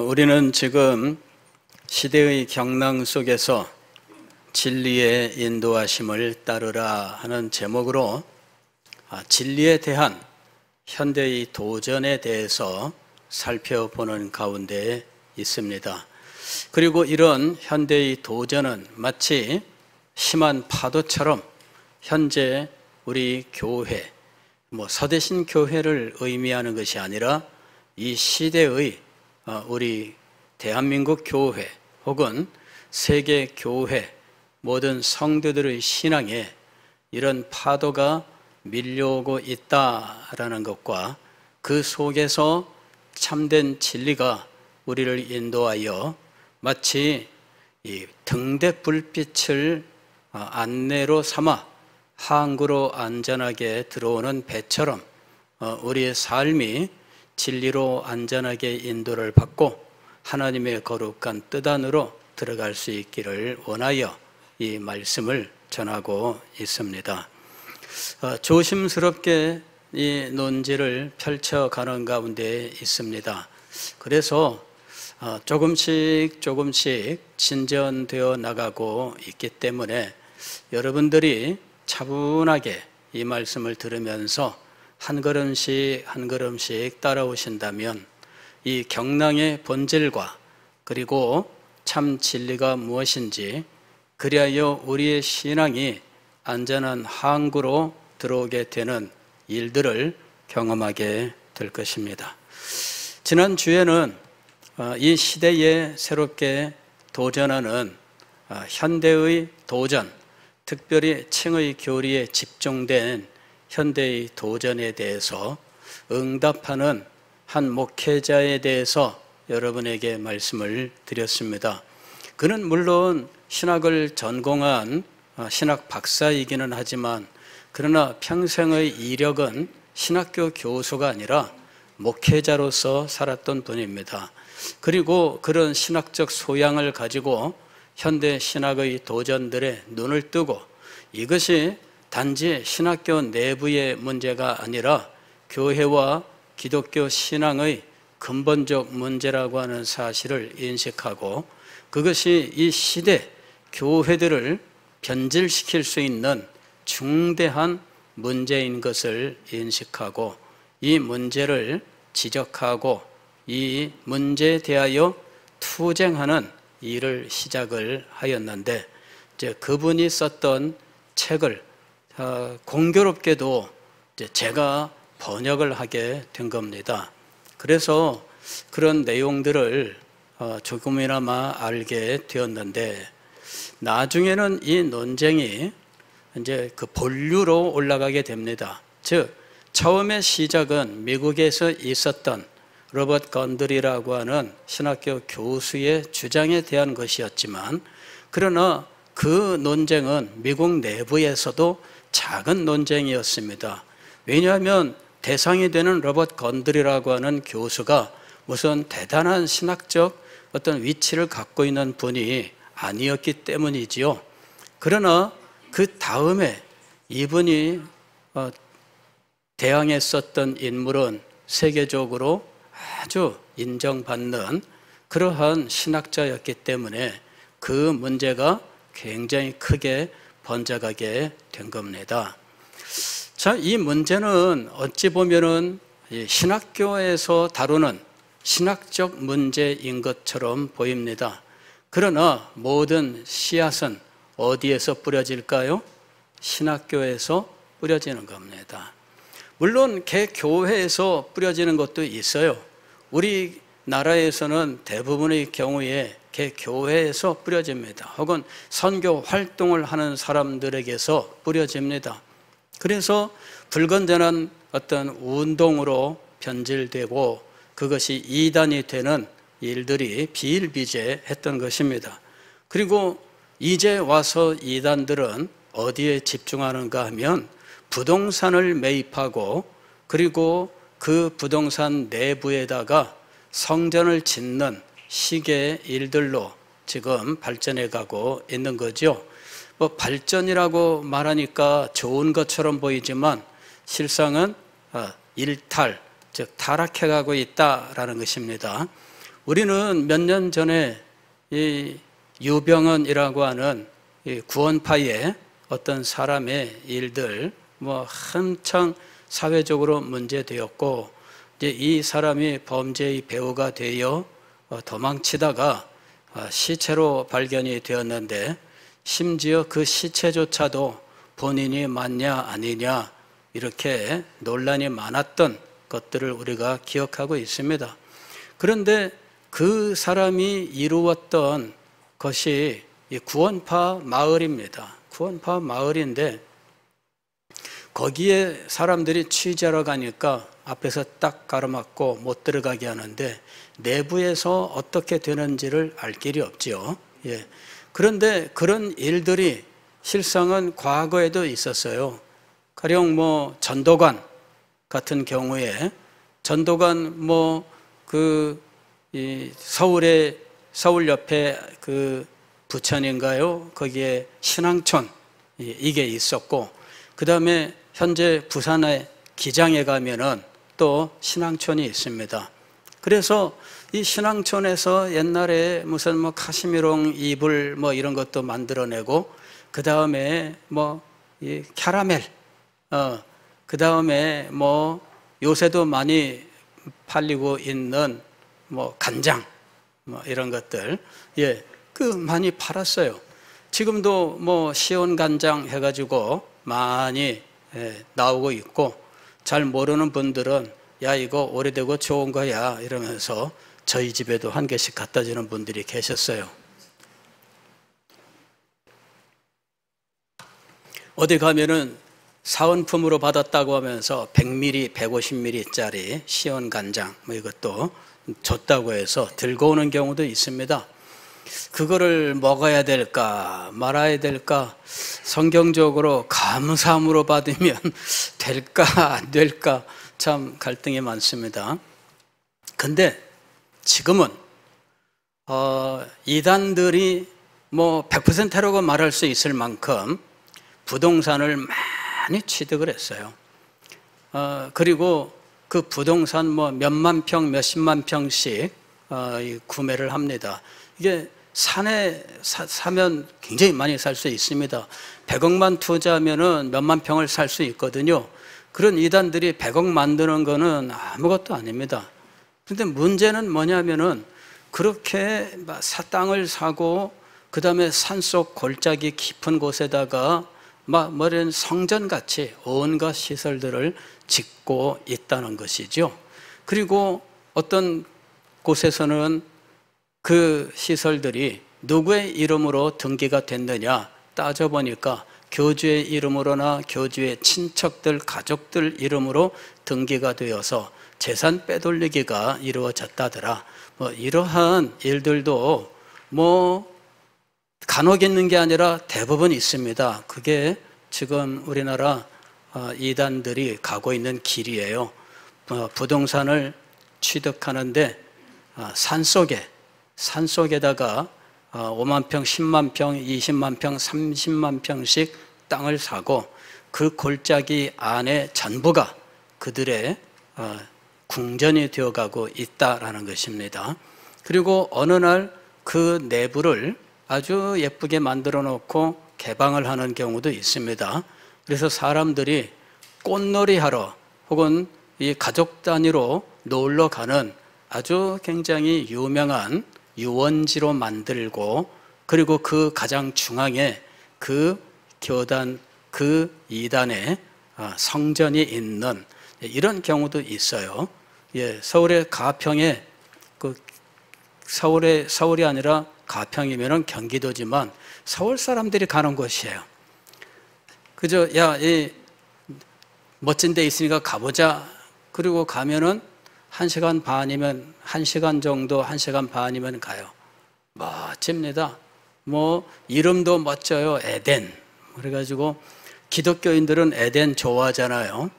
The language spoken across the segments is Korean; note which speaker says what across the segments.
Speaker 1: 우리는 지금 시대의 경랑 속에서 진리의 인도하심을 따르라 하는 제목으로 진리에 대한 현대의 도전에 대해서 살펴보는 가운데 있습니다. 그리고 이런 현대의 도전은 마치 심한 파도처럼 현재 우리 교회, 서대신 교회를 의미하는 것이 아니라 이 시대의 우리 대한민국 교회 혹은 세계 교회 모든 성도들의 신앙에 이런 파도가 밀려오고 있다라는 것과 그 속에서 참된 진리가 우리를 인도하여 마치 이 등대 불빛을 안내로 삼아 항구로 안전하게 들어오는 배처럼 우리의 삶이 진리로 안전하게 인도를 받고 하나님의 거룩한 뜻 안으로 들어갈 수 있기를 원하여 이 말씀을 전하고 있습니다. 조심스럽게 이 논지를 펼쳐가는 가운데 있습니다. 그래서 조금씩 진전되어 나가고 있기 때문에 여러분들이 차분하게 이 말씀을 들으면서 한 걸음씩 따라오신다면 이 경랑의 본질과 그리고 참 진리가 무엇인지, 그리하여 우리의 신앙이 안전한 항구로 들어오게 되는 일들을 경험하게 될 것입니다. 지난 주에는 이 시대에 새롭게 도전하는 현대의 도전, 특별히 층의 교리에 집중된 현대의 도전에 대해서 응답하는 한 목회자에 대해서 여러분에게 말씀을 드렸습니다. 그는 물론 신학을 전공한 신학 박사이기는 하지만 그러나 평생의 이력은 신학교 교수가 아니라 목회자로서 살았던 분입니다. 그리고 그런 신학적 소양을 가지고 현대 신학의 도전들에 눈을 뜨고 이것이 단지 신학교 내부의 문제가 아니라 교회와 기독교 신앙의 근본적 문제라고 하는 사실을 인식하고 그것이 이 시대 교회들을 변질시킬 수 있는 중대한 문제인 것을 인식하고 이 문제를 지적하고 이 문제에 대하여 투쟁하는 일을 시작을 하였는데, 이제 그분이 썼던 책을 공교롭게도 제가 번역을 하게 된 겁니다. 그래서 그런 내용들을 조금이나마 알게 되었는데, 나중에는 이 논쟁이 이제 그 본류로 올라가게 됩니다. 즉, 처음에 시작은 미국에서 있었던 로버트 건드리라고 하는 신학교 교수의 주장에 대한 것이었지만, 그러나 그 논쟁은 미국 내부에서도 작은 논쟁이었습니다. 왜냐하면 대상이 되는 로버트 건드리라고 하는 교수가 무슨 대단한 신학적 어떤 위치를 갖고 있는 분이 아니었기 때문이지요. 그러나 그 다음에 이분이 대항했었던 인물은 세계적으로 아주 인정받는 그러한 신학자였기 때문에 그 문제가 굉장히 크게 번져가게 된 겁니다. 자, 이 문제는 어찌 보면은 신학교에서 다루는 신학적 문제인 것처럼 보입니다. 그러나 모든 씨앗은 어디에서 뿌려질까요? 신학교에서 뿌려지는 겁니다. 물론 개교회에서 뿌려지는 것도 있어요. 우리나라에서는 대부분의 경우에 개교회에서 뿌려집니다. 혹은 선교 활동을 하는 사람들에게서 뿌려집니다. 그래서 불건전한 어떤 운동으로 변질되고 그것이 이단이 되는 일들이 비일비재했던 것입니다. 그리고 이제 와서 이단들은 어디에 집중하는가 하면 부동산을 매입하고 그리고 그 부동산 내부에다가 성전을 짓는 식의 일들로 지금 발전해 가고 있는 거죠. 발전이라고 말하니까 좋은 것처럼 보이지만 실상은 일탈, 즉 타락해 가고 있다라는 것입니다. 우리는 몇 년 전에 이 유병헌이라고 하는 이 구원파의 어떤 사람의 일들 뭐 한창 사회적으로 문제되었고, 이제 이 사람이 범죄의 배후가 되어 도망치다가 시체로 발견이 되었는데, 심지어 그 시체조차도 본인이 맞냐 아니냐 이렇게 논란이 많았던 것들을 우리가 기억하고 있습니다. 그런데 그 사람이 이루었던 것이 이 구원파 마을입니다. 구원파 마을인데, 거기에 사람들이 취재하러 가니까 앞에서 딱 가로막고 못 들어가게 하는데, 내부에서 어떻게 되는지를 알 길이 없지요. 예. 그런데 그런 일들이 실상은 과거에도 있었어요. 가령 뭐 전도관 같은 경우에, 전도관 서울 옆에 그 부천인가요? 거기에 신앙촌 이게 있었고, 그 다음에 현재 부산의 기장에 가면은 또 신앙촌이 있습니다. 그래서 이 신앙촌에서 옛날에 무슨 뭐 카시미롱 이불 뭐 이런 것도 만들어내고, 그 다음에 뭐 이 캐러멜, 그 다음에 뭐 요새도 많이 팔리고 있는 뭐 간장 뭐 이런 것들, 예, 그 많이 팔았어요. 지금도 뭐 시온 간장 해가지고 많이 나오고 있고, 잘 모르는 분들은 야 이거 오래되고 좋은 거야 이러면서 저희 집에도 한 개씩 갖다 주는 분들이 계셨어요. 어디 가면은 사은품으로 받았다고 하면서 100ml, 150ml짜리 시온 간장 뭐 이것도 줬다고 해서 들고 오는 경우도 있습니다. 그거를 먹어야 될까 말아야 될까, 성경적으로 감사함으로 받으면 될까 안 될까 참 갈등이 많습니다. 근데 지금은 이단들이 뭐 100%라고 말할 수 있을 만큼 부동산을 많이 취득을 했어요. 그리고 그 부동산 뭐 몇만 평, 몇십만 평씩 구매를 합니다. 이게 산에 사면 굉장히 많이 살 수 있습니다. 100억만 투자하면은 몇만 평을 살 수 있거든요. 그런 이단들이 100억 만드는 거는 아무것도 아닙니다. 그런데 문제는 뭐냐면은 그렇게 땅을 사고, 그 다음에 산속 골짜기 깊은 곳에다가 뭐런 성전같이 온갖 시설들을 짓고 있다는 것이죠. 그리고 어떤 곳에서는 그 시설들이 누구의 이름으로 등기가 됐느냐 따져보니까 교주의 이름으로나 교주의 친척들, 가족들 이름으로 등기가 되어서 재산 빼돌리기가 이루어졌다더라. 뭐 이러한 일들도 뭐 간혹 있는 게 아니라 대부분 있습니다. 그게 지금 우리나라 이단들이 가고 있는 길이에요. 부동산을 취득하는데 산속에다가 5만 평, 10만 평, 20만 평, 30만 평씩 땅을 사고, 그 골짜기 안에 전부가 그들의 궁전이 되어가고 있다라는 것입니다. 그리고 어느 날 그 내부를 아주 예쁘게 만들어 놓고 개방을 하는 경우도 있습니다. 그래서 사람들이 꽃놀이 하러 혹은 이 가족 단위로 놀러 가는 아주 굉장히 유명한 유원지로 만들고, 그리고 그 가장 중앙에 그 교단, 그 이단의 성전이 있는 이런 경우도 있어요. 예, 서울의 가평에 서울이 아니라 가평이면은 경기도지만 서울 사람들이 가는 곳이에요. 그저 이 멋진 데 있으니까 가보자. 그리고 가면은 1시간 반이면 1시간 정도, 1시간 반이면 가요. 멋집니다. 뭐 이름도 멋져요. 에덴. 그래가지고 기독교인들은 에덴 좋아하잖아요.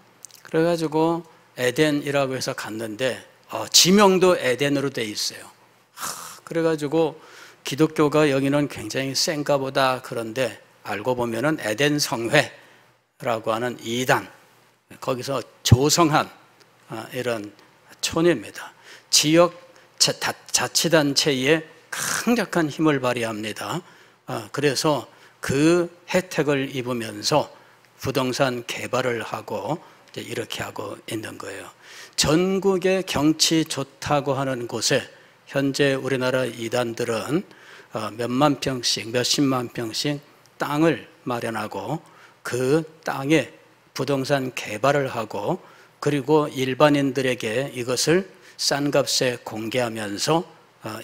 Speaker 1: 그래가지고 에덴이라고 해서 갔는데 지명도 에덴으로 돼 있어요. 그래가지고 기독교가 여기는 굉장히 센가 보다. 그런데 알고 보면은 에덴 성회라고 하는 이단, 거기서 조성한 이런 촌입니다. 지역 자치단체에 강력한 힘을 발휘합니다. 그래서 그 혜택을 입으면서 부동산 개발을 하고 이렇게 하고 있는 거예요. 전국의 경치 좋다고 하는 곳에 현재 우리나라 이단들은 몇만 평씩, 몇십만 평씩 땅을 마련하고 그 땅에 부동산 개발을 하고 그리고 일반인들에게 이것을 싼 값에 공개하면서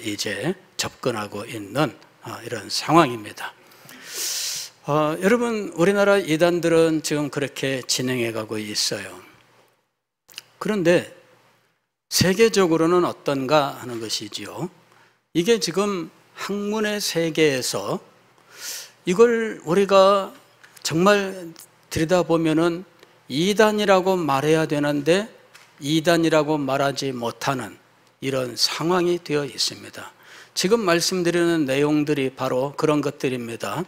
Speaker 1: 이제 접근하고 있는 이런 상황입니다. 여러분, 우리나라 이단들은 지금 그렇게 진행해 가고 있어요. 그런데 세계적으로는 어떤가 하는 것이지요. 이게 지금 학문의 세계에서 이걸 우리가 정말 들여다보면은 이단이라고 말해야 되는데 이단이라고 말하지 못하는 이런 상황이 되어 있습니다. 지금 말씀드리는 내용들이 바로 그런 것들입니다.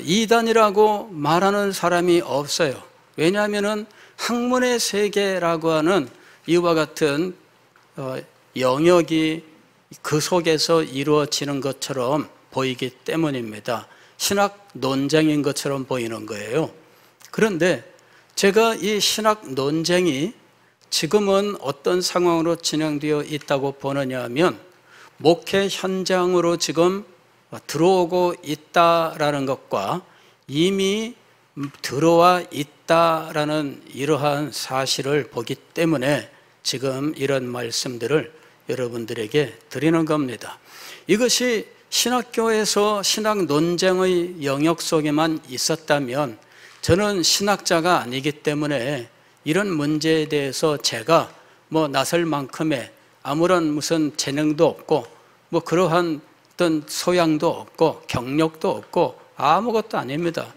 Speaker 1: 이단이라고 말하는 사람이 없어요. 왜냐하면은 학문의 세계라고 하는 이와 같은 영역이 그 속에서 이루어지는 것처럼 보이기 때문입니다. 신학 논쟁인 것처럼 보이는 거예요. 그런데 제가 이 신학 논쟁이 지금은 어떤 상황으로 진행되어 있다고 보느냐 하면 목회 현장으로 지금 들어오고 있다라는 것과 이미 들어와 있다라는 이러한 사실을 보기 때문에 지금 이런 말씀들을 여러분들에게 드리는 겁니다. 이것이 신학교에서 신학 논쟁의 영역 속에만 있었다면 저는 신학자가 아니기 때문에 이런 문제에 대해서 제가 나설 만큼의 아무런 무슨 재능도 없고 그러한 어떤 소양도 없고 경력도 없고 아무것도 아닙니다.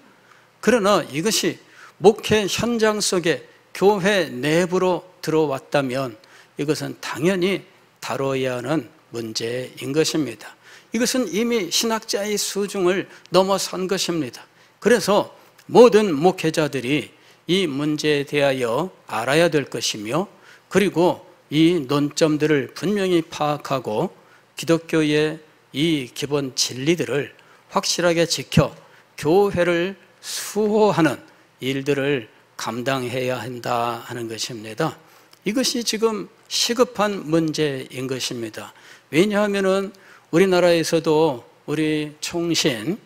Speaker 1: 그러나 이것이 목회 현장 속에 교회 내부로 들어왔다면 이것은 당연히 다뤄야 하는 문제인 것입니다. 이것은 이미 신학자의 수준을 넘어선 것입니다. 그래서 모든 목회자들이 이 문제에 대하여 알아야 될 것이며 그리고 이 논점들을 분명히 파악하고 기독교의 이 기본 진리들을 확실하게 지켜 교회를 수호하는 일들을 감당해야 한다 하는 것입니다. 이것이 지금 시급한 문제인 것입니다. 왜냐하면은 우리나라에서도 우리 총신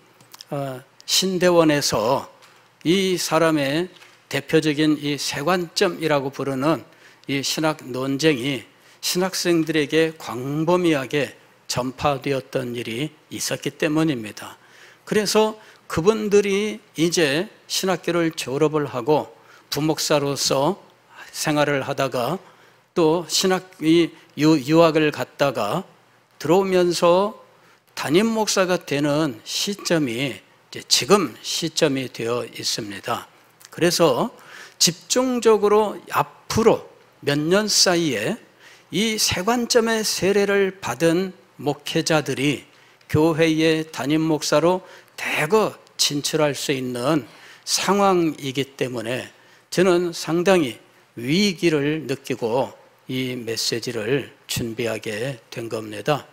Speaker 1: 신대원에서 이 사람의 대표적인 이 세관점이라고 부르는 이 신학 논쟁이 신학생들에게 광범위하게 전파되었던 일이 있었기 때문입니다. 그래서 그분들이 이제 신학교를 졸업을 하고 부목사로서 생활을 하다가 또 유학을 갔다가 들어오면서 담임 목사가 되는 시점이 지금 시점이 되어 있습니다. 그래서 집중적으로 앞으로 몇 년 사이에 이 세관점의 세례를 받은 목회자들이 교회의 담임 목사로 대거 진출할 수 있는 상황이기 때문에 저는 상당히 위기를 느끼고 이 메시지를 준비하게 된 겁니다.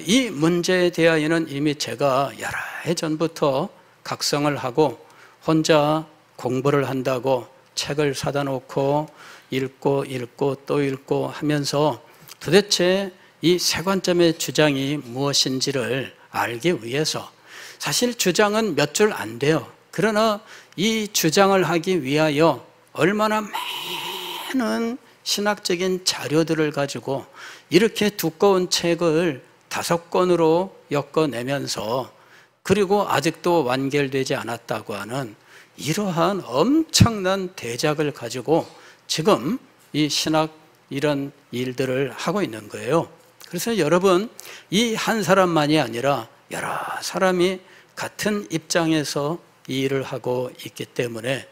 Speaker 1: 이 문제에 대하여는 이미 제가 여러 해 전부터 각성을 하고 혼자 공부를 한다고 책을 사다 놓고 읽고 또 읽고 하면서 도대체 이 세관점의 주장이 무엇인지를 알기 위해서 사실 주장은 몇 줄 안 돼요. 그러나 이 주장을 하기 위하여 얼마나 많은 신학적인 자료들을 가지고 이렇게 두꺼운 책을 5권으로 엮어내면서 그리고 아직도 완결되지 않았다고 하는 이러한 엄청난 대작을 가지고 지금 이 신학 이런 일들을 하고 있는 거예요. 그래서 여러분, 이 한 사람만이 아니라 여러 사람이 같은 입장에서 이 일을 하고 있기 때문에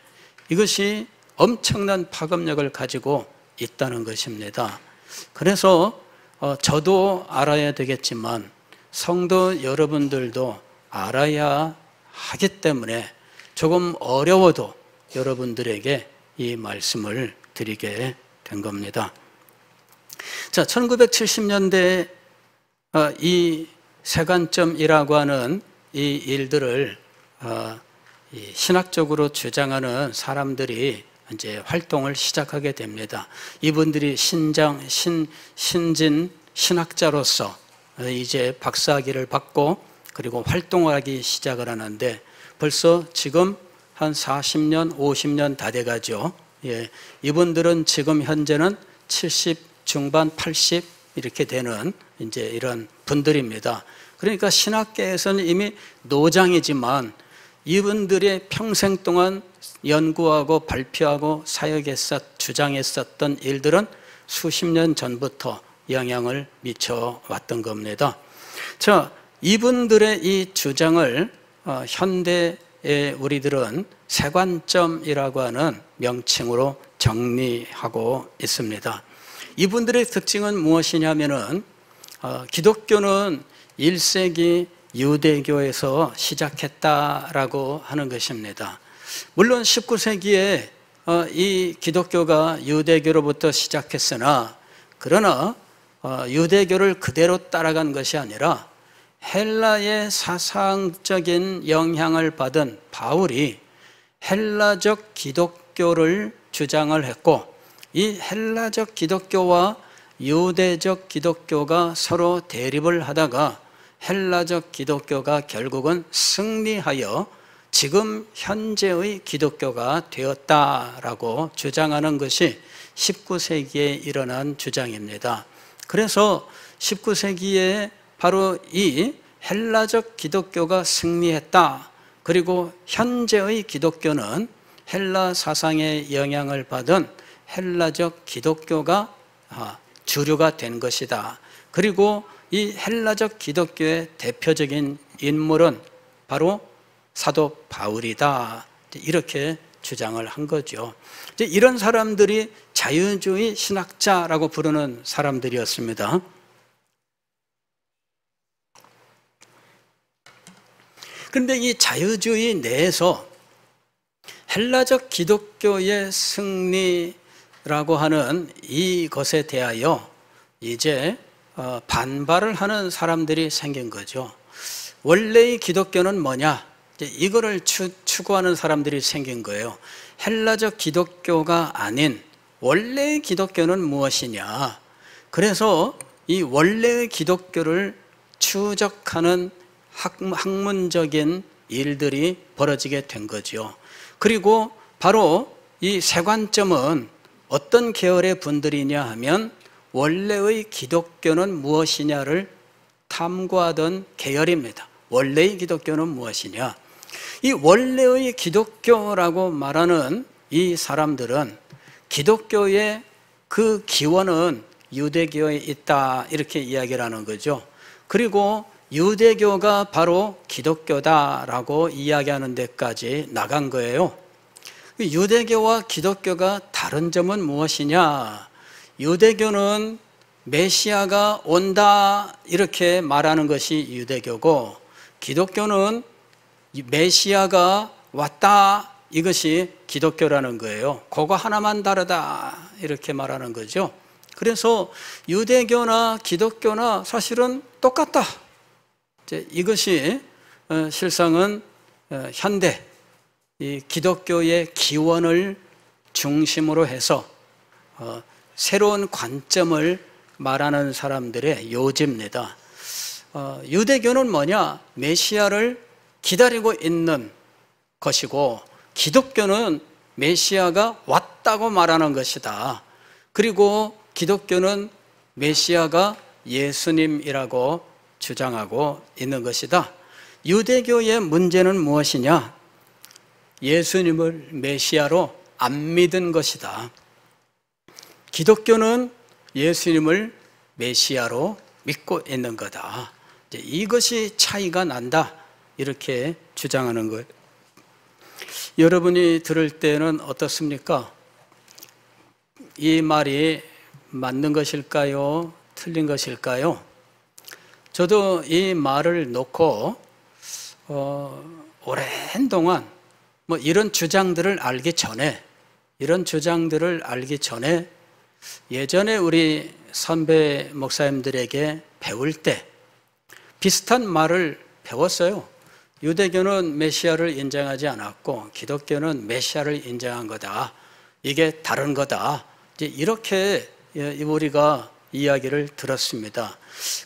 Speaker 1: 이것이 엄청난 파급력을 가지고 있다는 것입니다. 그래서 저도 알아야 되겠지만 성도 여러분들도 알아야 하기 때문에 조금 어려워도 여러분들에게 이 말씀을 드리게 된 겁니다. 자, 1970년대 이 세관점이라고 하는 이 일들을 이 신학적으로 주장하는 사람들이 이제 활동을 시작하게 됩니다. 이분들이 신진 신학자로서 이제 박사학위를 받고 그리고 활동을 하기 시작을 하는데 벌써 지금 한 40년, 50년 다 돼가죠. 예, 이분들은 지금 현재는 70 중반, 80 이렇게 되는 이제 이런 분들입니다. 그러니까 신학계에서는 이미 노장이지만 이분들의 평생 동안 연구하고 발표하고 주장했었던 일들은 수십 년 전부터 영향을 미쳐왔던 겁니다. 자, 이분들의 이 주장을 현대의 우리들은 세관점이라고 하는 명칭으로 정리하고 있습니다. 이분들의 특징은 무엇이냐면은 기독교는 1세기 유대교에서 시작했다라고 하는 것입니다. 물론 19세기에 이 기독교가 유대교로부터 시작했으나 그러나 유대교를 그대로 따라간 것이 아니라 헬라의 사상적인 영향을 받은 바울이 헬라적 기독교를 주장을 했고 이 헬라적 기독교와 유대적 기독교가 서로 대립을 하다가 헬라적 기독교가 결국은 승리하여 지금 현재의 기독교가 되었다라고 주장하는 것이 19세기에 일어난 주장입니다. 그래서 19세기에 바로 이 헬라적 기독교가 승리했다. 그리고 현재의 기독교는 헬라 사상의 영향을 받은 헬라적 기독교가 주류가 된 것이다. 그리고 이 헬라적 기독교의 대표적인 인물은 바로 사도 바울이다. 이렇게 주장을 한 거죠. 이런 사람들이 자유주의 신학자라고 부르는 사람들이었습니다. 그런데 이 자유주의 내에서 헬라적 기독교의 승리라고 하는 이것에 대하여 이제 반발을 하는 사람들이 생긴 거죠. 원래의 기독교는 뭐냐? 이거를 추구하는 사람들이 생긴 거예요. 헬라적 기독교가 아닌 원래의 기독교는 무엇이냐? 그래서 이 원래의 기독교를 추적하는 학문적인 일들이 벌어지게 된 거죠. 그리고 바로 이 세관점은 어떤 계열의 분들이냐 하면 원래의 기독교는 무엇이냐를 탐구하던 계열입니다. 원래의 기독교는 무엇이냐? 이 원래의 기독교라고 말하는 이 사람들은 기독교의 그 기원은 유대교에 있다 이렇게 이야기를 하는 거죠. 그리고 유대교가 바로 기독교다라고 이야기하는 데까지 나간 거예요. 유대교와 기독교가 다른 점은 무엇이냐? 유대교는 메시아가 온다 이렇게 말하는 것이 유대교고 기독교는 메시아가 왔다 이것이 기독교라는 거예요. 그거 하나만 다르다 이렇게 말하는 거죠. 그래서 유대교나 기독교나 사실은 똑같다. 이것이 실상은 현대 이 기독교의 기원을 중심으로 해서 새로운 관점을 말하는 사람들의 요지입니다. 유대교는 뭐냐? 메시아를 기다리고 있는 것이고 기독교는 메시아가 왔다고 말하는 것이다. 그리고 기독교는 메시아가 예수님이라고 주장하고 있는 것이다. 유대교의 문제는 무엇이냐? 예수님을 메시아로 안 믿은 것이다. 기독교는 예수님을 메시아로 믿고 있는 거다. 이것이 차이가 난다. 이렇게 주장하는 거예요. 여러분이 들을 때는 어떻습니까? 이 말이 맞는 것일까요? 틀린 것일까요? 저도 이 말을 놓고 오랜 동안 이런 주장들을 알기 전에 예전에 우리 선배 목사님들에게 배울 때 비슷한 말을 배웠어요. 유대교는 메시아를 인정하지 않았고 기독교는 메시아를 인정한 거다. 이게 다른 거다. 이제 이렇게 우리가 이야기를 들었습니다.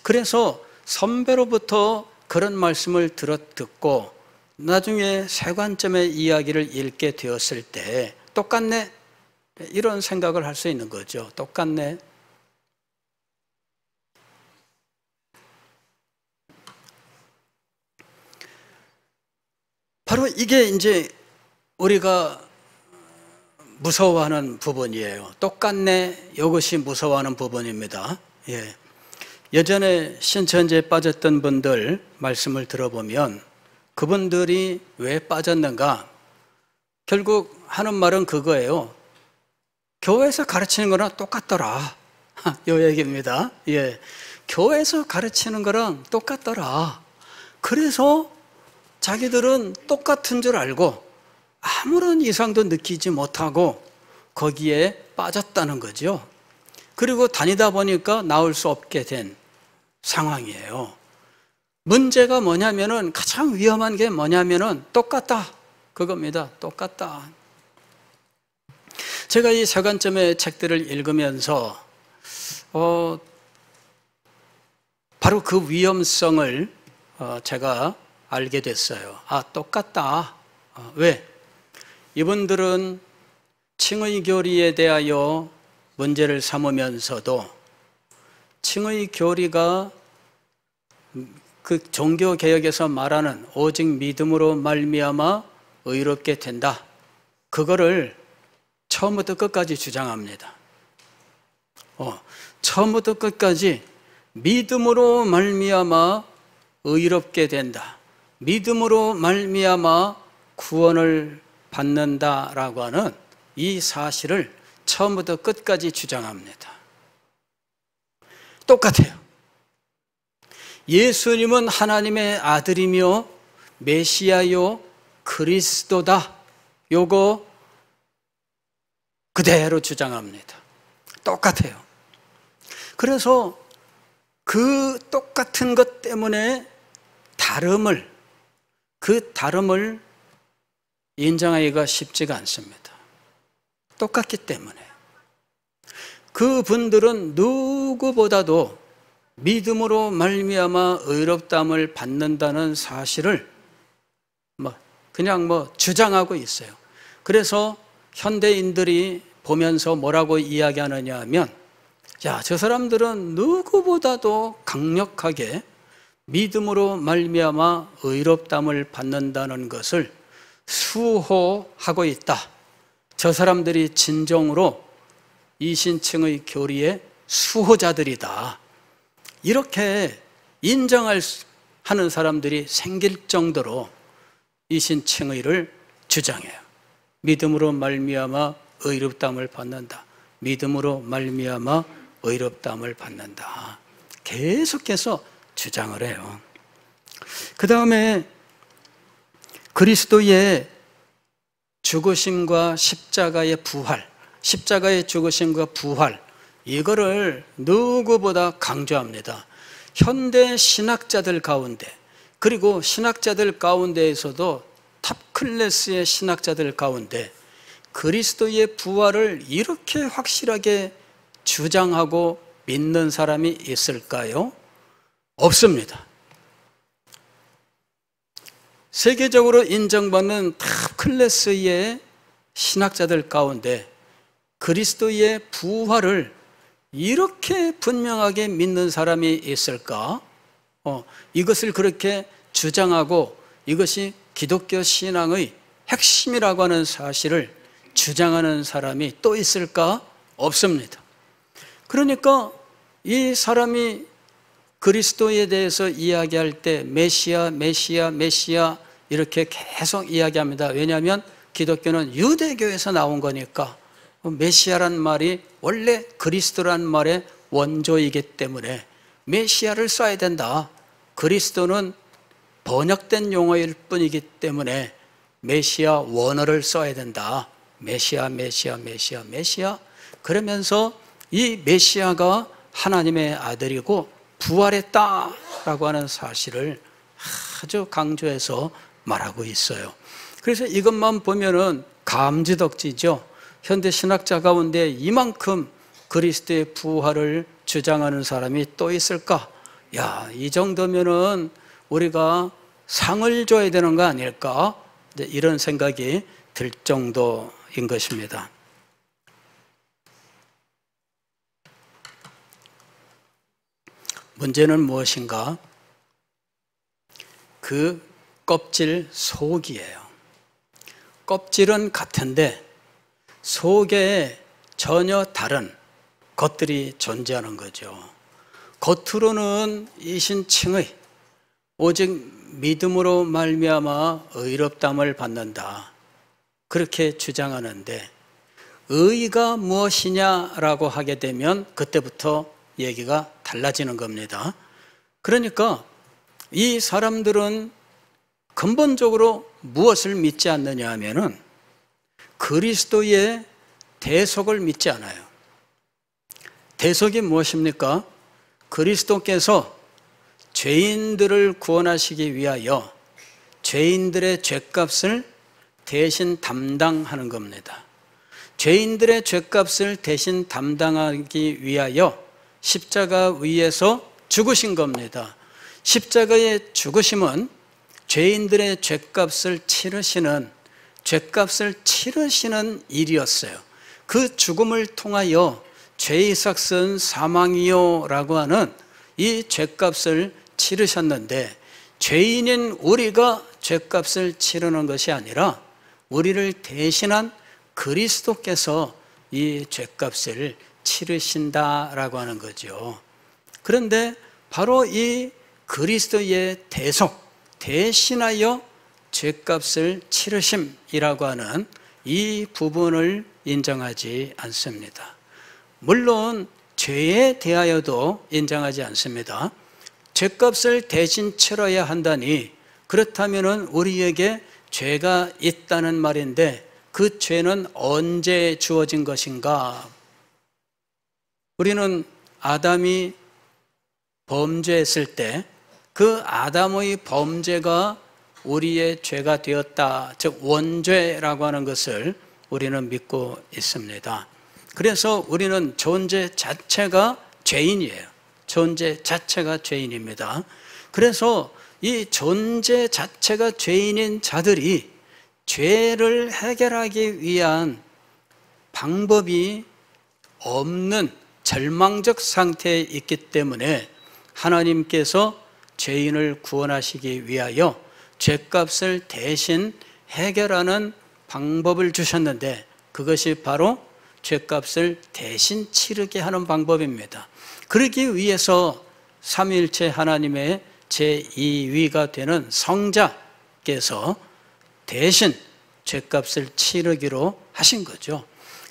Speaker 1: 그래서 선배로부터 그런 말씀을 듣고 나중에 세 관점의 이야기를 읽게 되었을 때 똑같네? 이런 생각을 할 수 있는 거죠. 똑같네. 바로 이게 이제 우리가 무서워하는 부분이에요. 똑같네. 이것이 무서워하는 부분입니다. 예. 예전에 신천지에 빠졌던 분들 말씀을 들어보면 그분들이 왜 빠졌는가? 결국 하는 말은 그거예요. 교회에서 가르치는 거랑 똑같더라. 요 얘기입니다. 예. 교회에서 가르치는 거랑 똑같더라. 그래서 자기들은 똑같은 줄 알고 아무런 이상도 느끼지 못하고 거기에 빠졌다는 거죠. 그리고 다니다 보니까 나올 수 없게 된 상황이에요. 문제가 뭐냐면은 가장 위험한 게 뭐냐면은 똑같다. 그겁니다. 똑같다. 제가 이 세 관점의 책들을 읽으면서 바로 그 위험성을 제가 알게 됐어요. 아, 똑같다. 왜? 이분들은 칭의 교리에 대하여 문제를 삼으면서도 칭의 교리가 그 종교개혁에서 말하는 오직 믿음으로 말미암아 의롭게 된다. 그거를 처음부터 끝까지 주장합니다. 처음부터 끝까지 믿음으로 말미암아 의롭게 된다. 믿음으로 말미암아 구원을 받는다라고 하는 이 사실을 처음부터 끝까지 주장합니다. 똑같아요. 예수님은 하나님의 아들이며 메시아요 그리스도다. 요거 그대로 주장합니다. 똑같아요. 그래서 그 똑같은 것 때문에 그 다름을 인정하기가 쉽지가 않습니다. 똑같기 때문에. 그분들은 누구보다도 믿음으로 말미암아 의롭다함을 받는다는 사실을 그냥 주장하고 있어요. 그래서 현대인들이 보면서 뭐라고 이야기하느냐 하면, 야, 저 사람들은 누구보다도 강력하게 믿음으로 말미암아 의롭다함을 받는다는 것을 수호하고 있다. 저 사람들이 진정으로 이신칭의 교리의 수호자들이다. 이렇게 인정하는 사람들이 생길 정도로 이신칭의를 주장해요. 믿음으로 말미암아 의롭다함을 받는다. 믿음으로 말미암아 의롭다함을 받는다. 계속해서 주장을 해요. 그 다음에 그리스도의 죽으심과 십자가의 부활, 십자가의 죽으심과 부활, 이거를 누구보다 강조합니다. 현대 신학자들 가운데, 그리고 신학자들 가운데에서도 탑 클래스의 신학자들 가운데 그리스도의 부활을 이렇게 확실하게 주장하고 믿는 사람이 있을까요? 없습니다. 세계적으로 인정받는 탑 클래스의 신학자들 가운데 그리스도의 부활을 이렇게 분명하게 믿는 사람이 있을까? 이것을 그렇게 주장하고 이것이 기독교 신앙의 핵심이라고 하는 사실을 주장하는 사람이 또 있을까? 없습니다. 그러니까 이 사람이 그리스도에 대해서 이야기할 때 메시아, 메시아, 메시아 이렇게 계속 이야기합니다. 왜냐하면 기독교는 유대교에서 나온 거니까 메시아란 말이 원래 그리스도란 말의 원조이기 때문에 메시아를 써야 된다. 그리스도는 번역된 용어일 뿐이기 때문에 메시아 원어를 써야 된다. 메시아, 메시아, 메시아, 메시아. 그러면서 이 메시아가 하나님의 아들이고 부활했다라고 하는 사실을 아주 강조해서 말하고 있어요. 그래서 이것만 보면은 감지덕지죠. 현대 신학자 가운데 이만큼 그리스도의 부활을 주장하는 사람이 또 있을까? 야, 이 정도면은 우리가 상을 줘야 되는 거 아닐까? 이런 생각이 들 정도인 것입니다. 문제는 무엇인가? 그 껍질 속이에요. 껍질은 같은데 속에 전혀 다른 것들이 존재하는 거죠. 겉으로는 이신칭의 오직 믿음으로 말미암아 의롭다함을 받는다, 그렇게 주장하는데 의가 무엇이냐라고 하게 되면 그때부터 얘기가 달라지는 겁니다. 그러니까 이 사람들은 근본적으로 무엇을 믿지 않느냐 하면은 그리스도의 대속을 믿지 않아요. 대속이 무엇입니까? 그리스도께서 죄인들을 구원하시기 위하여 죄인들의 죄값을 대신 담당하는 겁니다. 죄인들의 죄값을 대신 담당하기 위하여 십자가 위에서 죽으신 겁니다. 십자가의 죽으심은 죄인들의 죄값을 치르시는 일이었어요. 그 죽음을 통하여 죄의 삭은 사망이요 라고 하는 이 죄값을 치르셨는데, 죄인인 우리가 죄값을 치르는 것이 아니라 우리를 대신한 그리스도께서 이 죄값을 치르신다라고 하는 거죠. 그런데 바로 이 그리스도의 대신하여 죄값을 치르심이라고 하는 이 부분을 인정하지 않습니다. 물론 죄에 대하여도 인정하지 않습니다. 죄값을 대신 치러야 한다니, 그렇다면 우리에게 죄가 있다는 말인데 그 죄는 언제 주어진 것인가? 우리는 아담이 범죄했을 때 그 아담의 범죄가 우리의 죄가 되었다, 즉 원죄라고 하는 것을 우리는 믿고 있습니다. 그래서 우리는 존재 자체가 죄인이에요. 존재 자체가 죄인입니다. 그래서 이 존재 자체가 죄인인 자들이 죄를 해결하기 위한 방법이 없는 절망적 상태에 있기 때문에 하나님께서 죄인을 구원하시기 위하여 죄값을 대신 해결하는 방법을 주셨는데, 그것이 바로 죄값을 대신 치르게 하는 방법입니다. 그러기 위해서 삼위일체 하나님의 제2위가 되는 성자께서 대신 죄값을 치르기로 하신 거죠.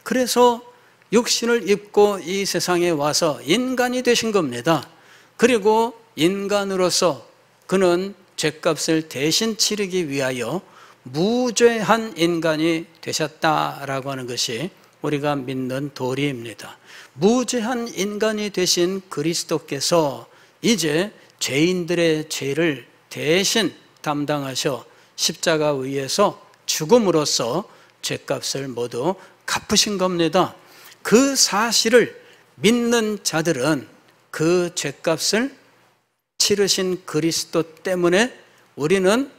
Speaker 1: 그래서 육신을 입고 이 세상에 와서 인간이 되신 겁니다. 그리고 인간으로서 그는 죄값을 대신 치르기 위하여 무죄한 인간이 되셨다라고 하는 것이 우리가 믿는 도리입니다. 무죄한 인간이 되신 그리스도께서 이제 죄인들의 죄를 대신 담당하셔 십자가 위에서 죽음으로써 죄값을 모두 갚으신 겁니다. 그 사실을 믿는 자들은 그 죄값을 치르신 그리스도 때문에 우리는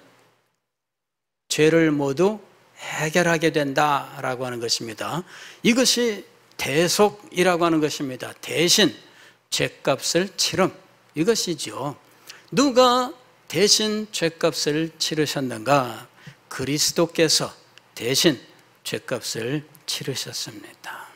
Speaker 1: 죄를 모두 해결하게 된다라고 하는 것입니다. 이것이 대속이라고 하는 것입니다. 대신 죄값을 치름, 이것이죠. 누가 대신 죄값을 치르셨는가? 그리스도께서 대신 죄값을 치르셨습니다.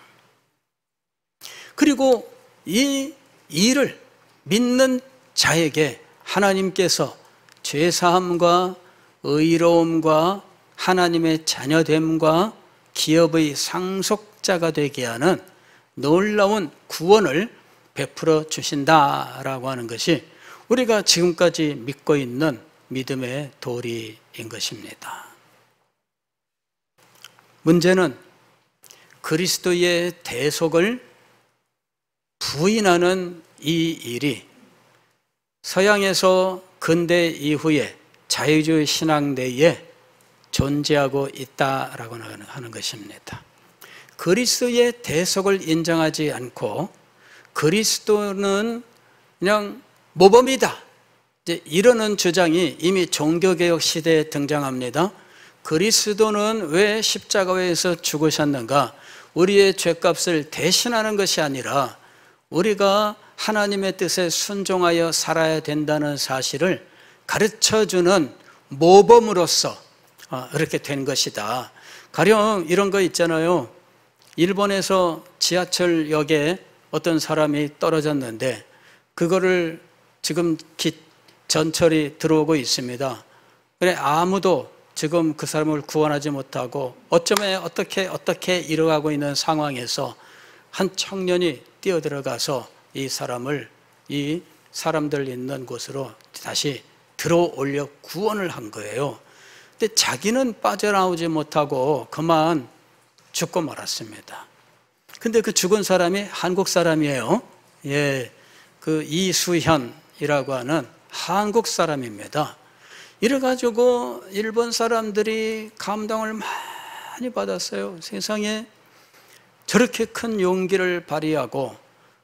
Speaker 1: 그리고 이 일을 믿는 자에게 하나님께서 죄사함과 의로움과 하나님의 자녀됨과 기업의 상속자가 되게 하는 놀라운 구원을 베풀어 주신다라고 하는 것이 우리가 지금까지 믿고 있는 믿음의 도리인 것입니다. 문제는 그리스도의 대속을 부인하는 이 일이 서양에서 근대 이후에 자유주의 신앙 내에 존재하고 있다라고 하는 것입니다. 그리스도의 대속을 인정하지 않고 그리스도는 그냥 모범이다, 이러는 주장이 이미 종교개혁 시대에 등장합니다. 그리스도는 왜 십자가에서 죽으셨는가? 우리의 죄값을 대신하는 것이 아니라 우리가 하나님의 뜻에 순종하여 살아야 된다는 사실을 가르쳐주는 모범으로서 이렇게 된 것이다. 가령 이런 거 있잖아요. 일본에서 지하철역에 어떤 사람이 떨어졌는데 그거를 지금 전철이 들어오고 있습니다. 그래, 아무도 지금 그 사람을 구원하지 못하고 어쩌면 어떻게 이뤄가고 있는 상황에서 한 청년이 뛰어들어가서 이 사람들 있는 곳으로 다시 들어올려 구원을 한 거예요. 근데 자기는 빠져나오지 못하고 그만 죽고 말았습니다. 근데 그 죽은 사람이 한국 사람이에요. 예, 그 이수현이라고 하는 한국 사람입니다. 이래가지고 일본 사람들이 감동을 많이 받았어요. 세상에 저렇게 큰 용기를 발휘하고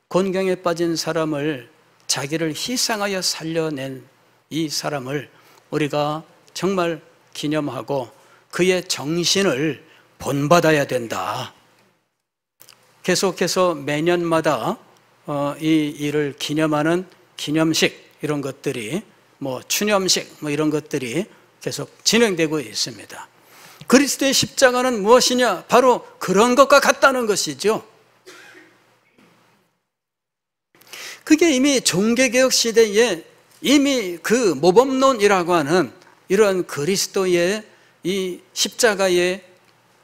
Speaker 1: 곤경에 빠진 사람을 자기를 희생하여 살려낸 이 사람을 우리가 정말 기념하고 그의 정신을 본받아야 된다. 계속해서 매년마다 이 일을 기념하는 기념식, 이런 것들이 추념식 이런 것들이 계속 진행되고 있습니다. 그리스도의 십자가는 무엇이냐? 바로 그런 것과 같다는 것이죠. 그게 이미 종교개혁 시대에 이미 그 모범론이라고 하는 이런 그리스도의 이 십자가의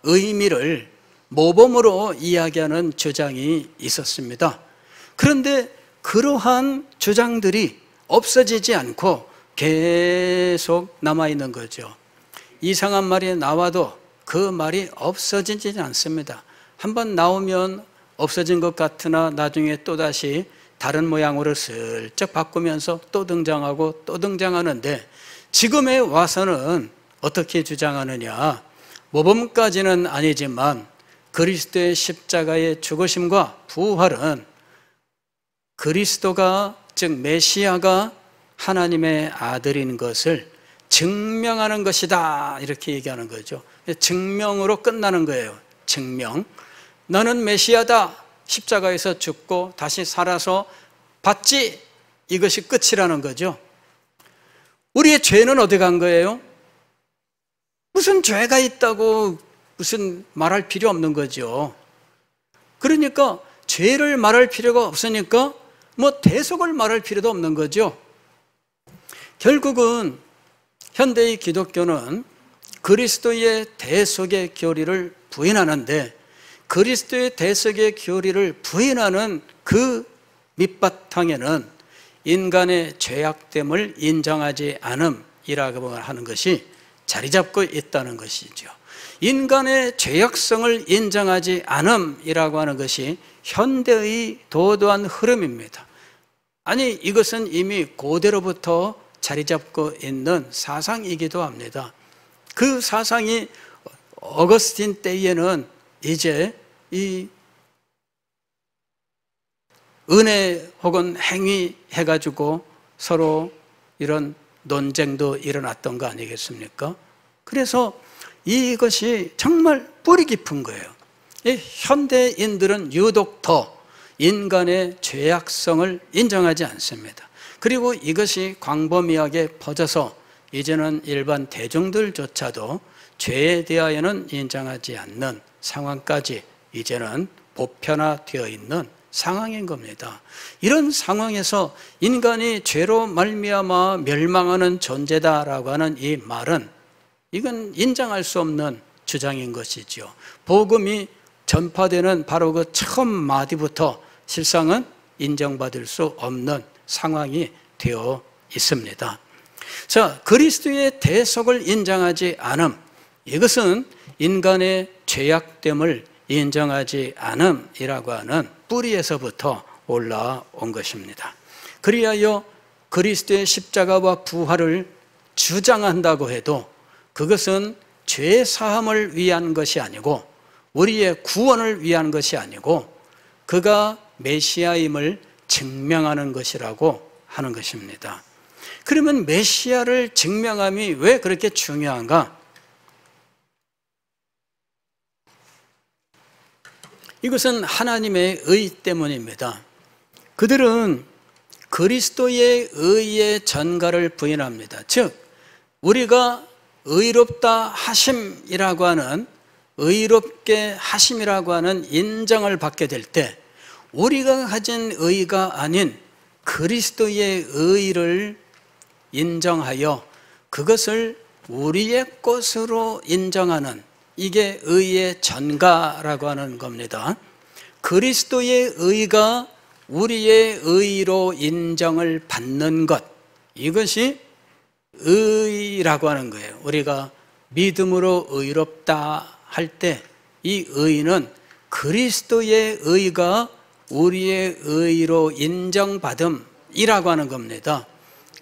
Speaker 1: 의미를 모범으로 이야기하는 주장이 있었습니다. 그런데 그러한 주장들이 없어지지 않고 계속 남아있는 거죠. 이상한 말이 나와도 그 말이 없어지지 않습니다. 한번 나오면 없어진 것 같으나 나중에 또다시 다른 모양으로 슬쩍 바꾸면서 또 등장하고 또 등장하는데, 지금에 와서는 어떻게 주장하느냐? 모범까지는 아니지만 그리스도의 십자가의 죽으심과 부활은 그리스도가, 즉 메시아가 하나님의 아들인 것을 증명하는 것이다, 이렇게 얘기하는 거죠. 증명으로 끝나는 거예요. 증명. 너는 메시아다, 십자가에서 죽고 다시 살아서 봤지, 이것이 끝이라는 거죠. 우리의 죄는 어디 간 거예요? 무슨 죄가 있다고 무슨 말할 필요 없는 거죠. 그러니까 죄를 말할 필요가 없으니까 대속을 말할 필요도 없는 거죠. 결국은 현대의 기독교는 그리스도의 대속의 교리를 부인하는데, 그리스도의 대속의 교리를 부인하는 그 밑바탕에는 인간의 죄악됨을 인정하지 않음이라고 하는 것이 자리 잡고 있다는 것이죠. 인간의 죄악성을 인정하지 않음이라고 하는 것이 현대의 도도한 흐름입니다. 아니, 이것은 이미 고대로부터 자리 잡고 있는 사상이기도 합니다. 그 사상이 어거스틴 때에는 이제 이 은혜 혹은 행위 해가지고 서로 이런 논쟁도 일어났던 거 아니겠습니까? 그래서 이것이 정말 뿌리 깊은 거예요. 현대인들은 유독 더 인간의 죄악성을 인정하지 않습니다. 그리고 이것이 광범위하게 퍼져서 이제는 일반 대중들조차도 죄에 대하여는 인정하지 않는 상황까지 이제는 보편화되어 있는 상황인 겁니다. 이런 상황에서 인간이 죄로 말미암아 멸망하는 존재다라고 하는 이 말은, 이건 인정할 수 없는 주장인 것이죠. 복음이 전파되는 바로 그 처음 마디부터 실상은 인정받을 수 없는 상황이 되어 있습니다. 자, 그리스도의 대속을 인정하지 않음, 이것은 인간의 죄악됨을 인정하지 않음이라고 하는 뿌리에서부터 올라온 것입니다. 그리하여 그리스도의 십자가와 부활을 주장한다고 해도 그것은 죄 사함을 위한 것이 아니고 우리의 구원을 위한 것이 아니고 그가 메시아임을 증명하는 것이라고 하는 것입니다. 그러면 메시아를 증명함이 왜 그렇게 중요한가? 이것은 하나님의 의 때문입니다. 그들은 그리스도의 의의 전가를 부인합니다. 즉 우리가 의롭다 하심이라고 하는, 의롭게 하심이라고 하는 인정을 받게 될 때 우리가 가진 의가 아닌 그리스도의 의를 인정하여 그것을 우리의 것으로 인정하는, 이게 의의 전가라고 하는 겁니다. 그리스도의 의가 우리의 의로 인정을 받는 것, 이것이 의라고 하는 거예요. 우리가 믿음으로 의롭다 할 때 이 의는 그리스도의 의가 우리의 의로 인정받음이라고 하는 겁니다.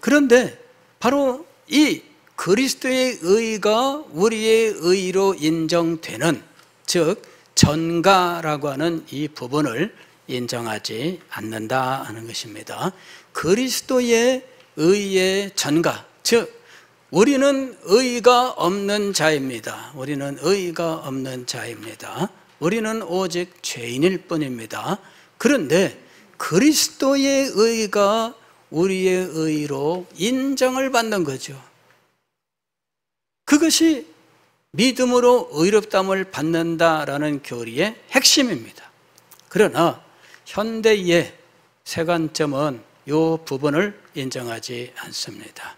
Speaker 1: 그런데 바로 이 그리스도의 의가 우리의 의로 인정되는, 즉 전가라고 하는 이 부분을 인정하지 않는다 하는 것입니다. 그리스도의 의의 전가, 즉 우리는 의가 없는 자입니다. 우리는 의가 없는 자입니다. 우리는 오직 죄인일 뿐입니다. 그런데 그리스도의 의가 우리의 의로 인정을 받는 거죠. 그것이 믿음으로 의롭다함을 받는다라는 교리의 핵심입니다. 그러나 현대의 세관점은 이 부분을 인정하지 않습니다.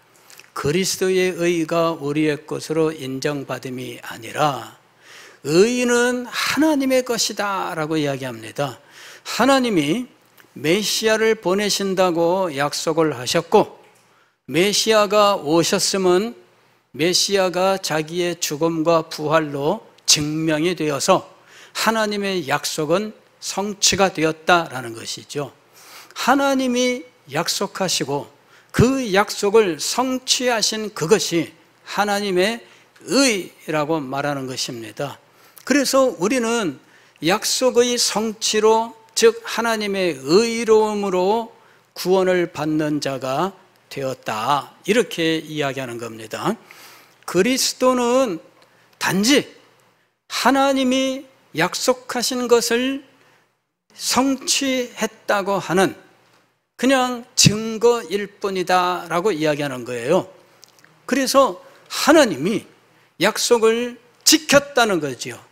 Speaker 1: 그리스도의 의가 우리의 것으로 인정받음이 아니라 의는 하나님의 것이다 라고 이야기합니다. 하나님이 메시아를 보내신다고 약속을 하셨고, 메시아가 오셨음은 메시아가 자기의 죽음과 부활로 증명이 되어서 하나님의 약속은 성취가 되었다라는 것이죠. 하나님이 약속하시고 그 약속을 성취하신 그것이 하나님의 의라고 말하는 것입니다. 그래서 우리는 약속의 성취로, 즉 하나님의 의로움으로 구원을 받는 자가 되었다, 이렇게 이야기하는 겁니다. 그리스도는 단지 하나님이 약속하신 것을 성취했다고 하는 그냥 증거일 뿐이다 라고 이야기하는 거예요. 그래서 하나님이 약속을 지켰다는 거죠.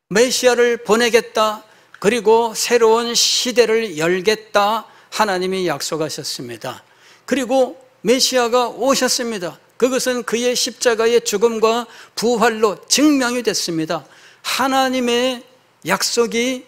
Speaker 1: 메시아를 보내겠다, 그리고 새로운 시대를 열겠다, 하나님이 약속하셨습니다. 그리고 메시아가 오셨습니다. 그것은 그의 십자가의 죽음과 부활로 증명이 됐습니다. 하나님의 약속이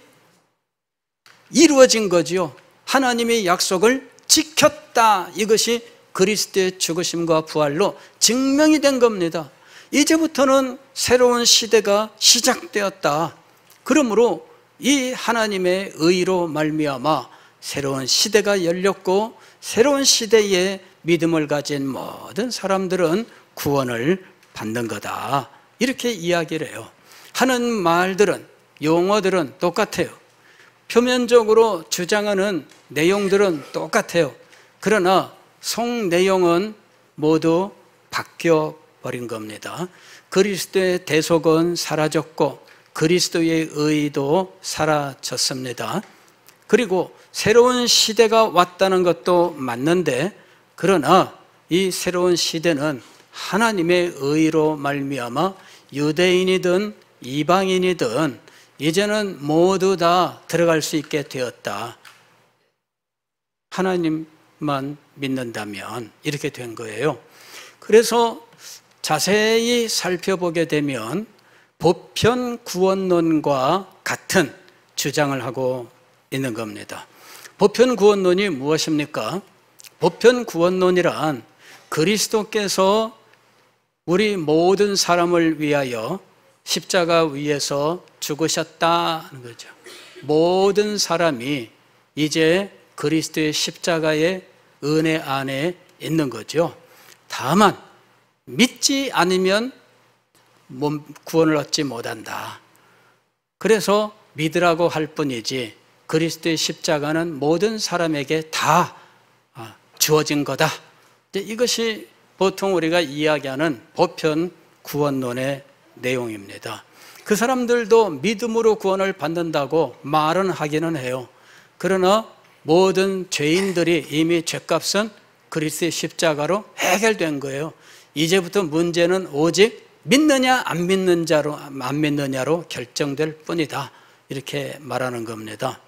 Speaker 1: 이루어진 거지요. 하나님의 약속을 지켰다, 이것이 그리스도의 죽으심과 부활로 증명이 된 겁니다. 이제부터는 새로운 시대가 시작되었다. 그러므로 이 하나님의 의로 말미암아 새로운 시대가 열렸고, 새로운 시대에 믿음을 가진 모든 사람들은 구원을 받는 거다, 이렇게 이야기를 해요. 하는 말들은, 용어들은 똑같아요. 표면적으로 주장하는 내용들은 똑같아요. 그러나 속 내용은 모두 바뀌어 버린 겁니다. 그리스도의 대속은 사라졌고 그리스도의 의도 사라졌습니다. 그리고 새로운 시대가 왔다는 것도 맞는데, 그러나 이 새로운 시대는 하나님의 의로 말미암아 유대인이든 이방인이든 이제는 모두 다 들어갈 수 있게 되었다. 하나님만 믿는다면 이렇게 된 거예요. 그래서 자세히 살펴보게 되면 보편 구원론과 같은 주장을 하고 있는 겁니다. 보편 구원론이 무엇입니까? 보편 구원론이란 그리스도께서 우리 모든 사람을 위하여 십자가 위에서 죽으셨다는 거죠. 모든 사람이 이제 그리스도의 십자가의 은혜 안에 있는 거죠. 다만 믿지 않으면 구원을 얻지 못한다. 그래서 믿으라고 할 뿐이지 그리스도의 십자가는 모든 사람에게 다 주어진 거다. 이것이 보통 우리가 이야기하는 보편 구원론의 내용입니다. 그 사람들도 믿음으로 구원을 받는다고 말은 하기는 해요. 그러나 모든 죄인들이 이미 죄값은 그리스도의 십자가로 해결된 거예요. 이제부터 문제는 오직 믿느냐 안 믿느냐로 결정될 뿐이다. 이렇게 말하는 겁니다.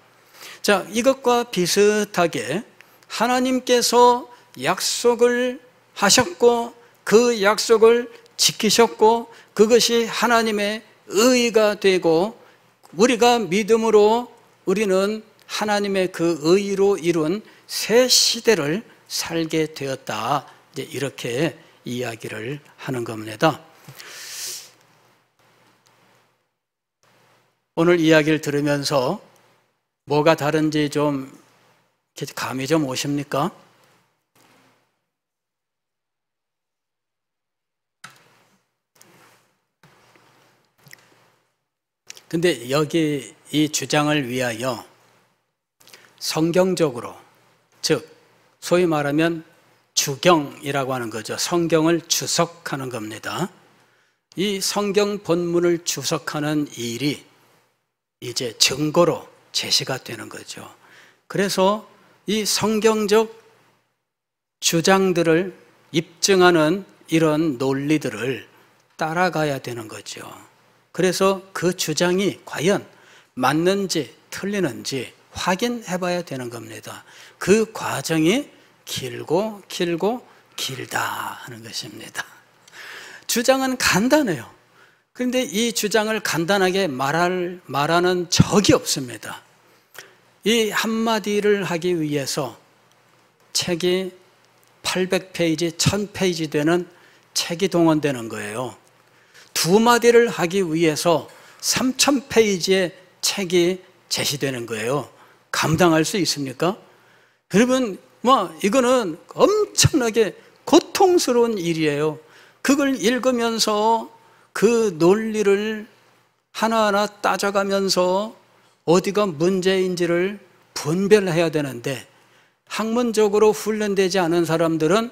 Speaker 1: 자, 이것과 비슷하게 하나님께서 약속을 하셨고 그 약속을 지키셨고 그것이 하나님의 의의가 되고 우리가 믿음으로 우리는 하나님의 그 의의로 이룬 새 시대를 살게 되었다. 이제 이렇게 이야기를 하는 겁니다. 오늘 이야기를 들으면서 뭐가 다른지 좀 감이 좀 오십니까? 근데 여기 이 주장을 위하여 성경적으로, 즉 소위 말하면 주경이라고 하는 거죠. 성경을 주석하는 겁니다. 이 성경 본문을 주석하는 일이 이제 증거로 제시가 되는 거죠. 그래서 이 성경적 주장들을 입증하는 이런 논리들을 따라가야 되는 거죠. 그래서 그 주장이 과연 맞는지 틀리는지 확인해 봐야 되는 겁니다. 그 과정이 길고 길다 하는 것입니다. 주장은 간단해요. 그런데 이 주장을 간단하게 말하는 적이 없습니다. 이 한마디를 하기 위해서 책이 800페이지, 1000페이지 되는 책이 동원되는 거예요. 두 마디를 하기 위해서 3000페이지의 책이 제시되는 거예요. 감당할 수 있습니까? 여러분, 이거는 엄청나게 고통스러운 일이에요. 그걸 읽으면서 그 논리를 하나하나 따져가면서 어디가 문제인지를 분별해야 되는데 학문적으로 훈련되지 않은 사람들은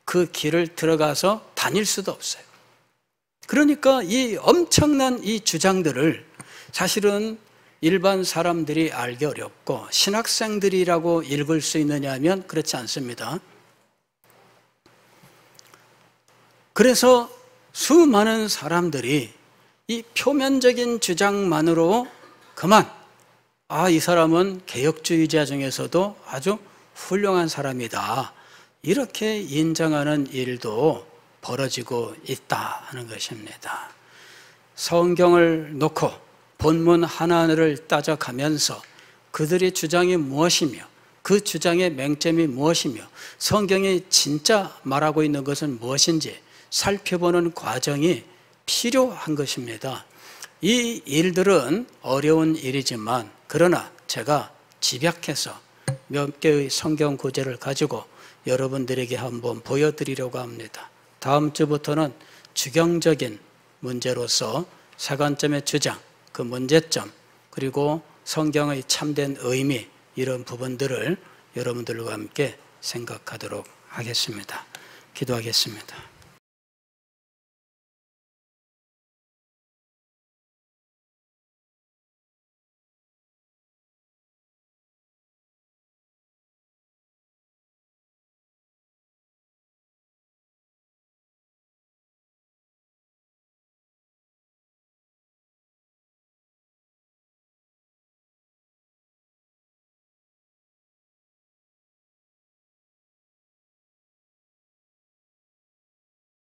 Speaker 1: 그 길을 들어가서 다닐 수도 없어요. 그러니까 이 엄청난 이 주장들을 사실은 일반 사람들이 알기 어렵고 신학생들이라고 읽을 수 있느냐 하면 그렇지 않습니다. 그래서 수많은 사람들이 이 표면적인 주장만으로 그만, 이 사람은 개혁주의자 중에서도 아주 훌륭한 사람이다, 이렇게 인정하는 일도 벌어지고 있다 하는 것입니다. 성경을 놓고 본문 하나하나를 따져가면서 그들의 주장이 무엇이며 그 주장의 맹점이 무엇이며 성경이 진짜 말하고 있는 것은 무엇인지 살펴보는 과정이 필요한 것입니다. 이 일들은 어려운 일이지만 그러나 제가 집약해서 몇 개의 성경 구절을 가지고 여러분들에게 한번 보여드리려고 합니다. 다음 주부터는 주경적인 문제로서 세 관점의 주장, 그 문제점, 그리고 성경의 참된 의미, 이런 부분들을 여러분들과 함께 생각하도록 하겠습니다. 기도하겠습니다.